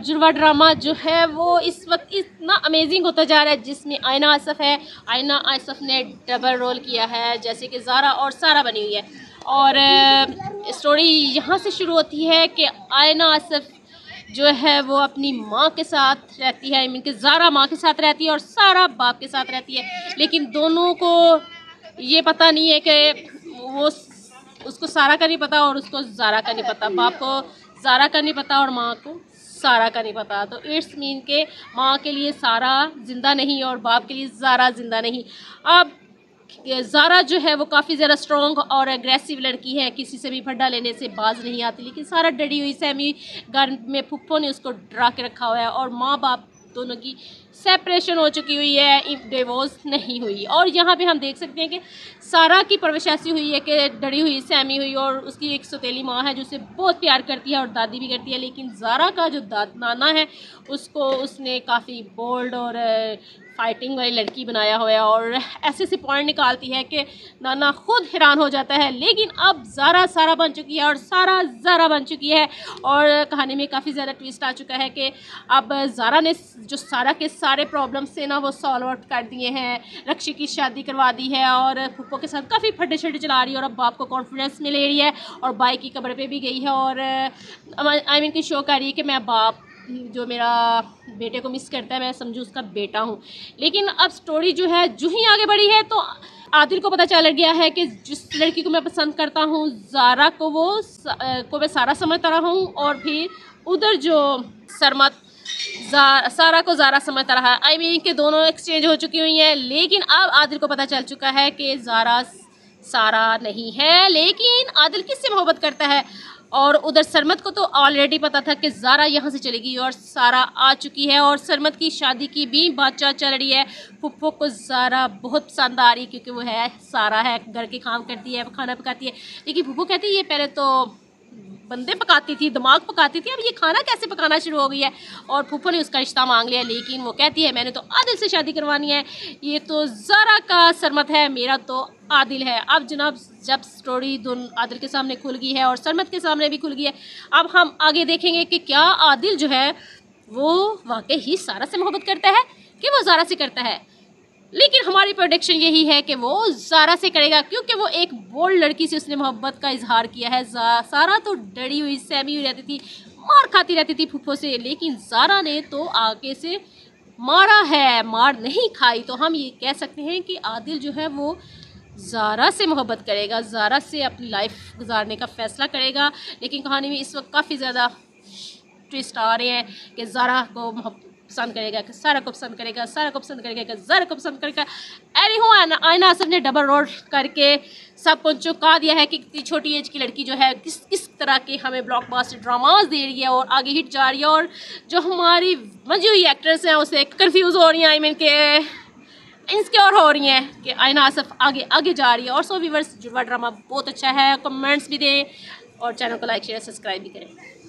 जुड़वा ड्रामा जो है वो इस वक्त इतना अमेजिंग होता जा रहा है, जिसमें आयना आसफ़ है। आयना आसफ़ ने डबल रोल किया है, जैसे कि ज़ारा और सारा बनी हुई है। और स्टोरी यहाँ से शुरू होती है कि आयना आसफ़ जो है वो अपनी माँ के साथ रहती है, मीन कि ज़ारा माँ के साथ रहती है और सारा बाप के साथ रहती है। लेकिन दोनों को ये पता नहीं है कि वो उसको सारा का नहीं पता और उसको ज़ारा का नहीं पता, बाप को ज़ारा का नहीं पता और माँ को सारा का नहीं पता। तो इट्स मीन के माँ के लिए सारा ज़िंदा नहीं और बाप के लिए ज़ारा ज़िंदा नहीं। अब ज़ारा जो है वो काफ़ी ज़्यादा स्ट्रॉन्ग और एग्रेसिव लड़की है, किसी से भी फड्डा लेने से बाज नहीं आती। लेकिन सारा डरी हुई सहमी, घर में फुप्पो ने उसको डरा के रखा हुआ है और माँ बाप दोनों की सेपरेशन हो चुकी हुई है, डिवोर्स नहीं हुई। और यहाँ पे हम देख सकते हैं कि सारा की परवरिश ऐसी हुई है कि डरी हुई सहमी हुई, और उसकी एक सौतेली माँ है जो उसे बहुत प्यार करती है और दादी भी करती है। लेकिन ज़ारा का जो नाना है उसको उसने काफ़ी बोल्ड और फाइटिंग वाली लड़की बनाया हुआ है और ऐसे ऐसे पॉइंट निकालती है कि नाना खुद हैरान हो जाता है। लेकिन अब ज़ारा सारा बन चुकी है और सारा ज़ारा बन चुकी है और कहानी में काफ़ी ज़्यादा ट्विस्ट आ चुका है कि अब ज़ारा ने जो सारा के सारे प्रॉब्लम से ना वो सॉल्व आउट कर दिए हैं, रक्षी की शादी करवा दी है और फुप्पो के साथ काफ़ी फटे छटे चला रही है और अब बाप को कॉन्फिडेंस में ले रही है और बाई की कब्र पे भी गई है और आई मीन की शो कर रही है कि मैं बाप जो मेरा बेटे को मिस करता है मैं समझूँ उसका बेटा हूँ। लेकिन अब स्टोरी जो है जो ही आगे बढ़ी है तो आदिल को पता चल गया है कि जिस लड़की को मैं पसंद करता हूँ ज़ारा को को मैं सारा समझता रहा हूँ और फिर उधर जो सरमत सारा को ज़ारा समझता रहा। आई मीन कि दोनों एक्सचेंज हो चुकी हुई हैं। लेकिन अब आदिल को पता चल चुका है कि ज़ारा सारा नहीं है। लेकिन आदिल किससे मोहब्बत करता है और उधर सरमत को तो ऑलरेडी पता था कि ज़ारा यहाँ से चलेगी और सारा आ चुकी है और सरमत की शादी की भी बातचीत चल रही है। फुप्पो को ज़ारा बहुत पसंद आ रही है क्योंकि वो है सारा है, घर के काम करती है, खाना पकाती है। लेकिन फुप्पो कहती है ये पहले तो बंदे पकाती थी, दिमाग पकाती थी, अब ये खाना कैसे पकाना शुरू हो गई है। और फुप्पो ने उसका रिश्ता मांग लिया। लेकिन वो कहती है मैंने तो आदिल से शादी करवानी है, ये तो ज़ारा का सरमत है, मेरा तो आदिल है। अब जनाब जब स्टोरी दोनों आदिल के सामने खुल गई है और सरमत के सामने भी खुल गई है, अब हम आगे देखेंगे कि क्या आदिल जो है वो वाकई ही सारा से मोहब्बत करता है कि वो ज़ारा से करता है। लेकिन हमारी प्रोडिक्शन यही है कि वो ज़ारा से करेगा क्योंकि वो एक बोल्ड लड़की से उसने मोहब्बत का इजहार किया है। सारा तो डरी हुई सहमी हुई रहती थी, मार खाती रहती थी फुप्पो से, लेकिन ज़ारा ने तो आगे से मारा है, मार नहीं खाई। तो हम ये कह सकते हैं कि आदिल जो है वो ज़ारा से मोहब्बत करेगा, ज़ारा से अपनी लाइफ गुजारने का फ़ैसला करेगा। लेकिन कहानी में इस वक्त काफ़ी ज़्यादा ट्विस्ट आ रहे हैं कि ज़ारा को पसंद करेगा कि सारा को पसंद करेगा, सारा को पसंद करेगा कि ज़ारा को पसंद करेगा। आयना आसफ़ ने डबल रोल करके सबको चौंका दिया है कि इतनी छोटी एज की लड़की जो है किस तरह के हमें ब्लॉकबस्टर ड्रामास दे रही है और आगे हिट जा रही है। और जो हमारी मजी हुई एक्ट्रेस हैं उसे कंफ्यूज हो रही हैं, आई मीन के इनसिक्योर हो रही हैं कि आयना आसफ़ आगे आगे जा रही है। और सो व्यूअर्स जुड़वा ड्रामा बहुत अच्छा है, कमेंट्स भी दें और चैनल को लाइक शेयर सब्सक्राइब भी करें।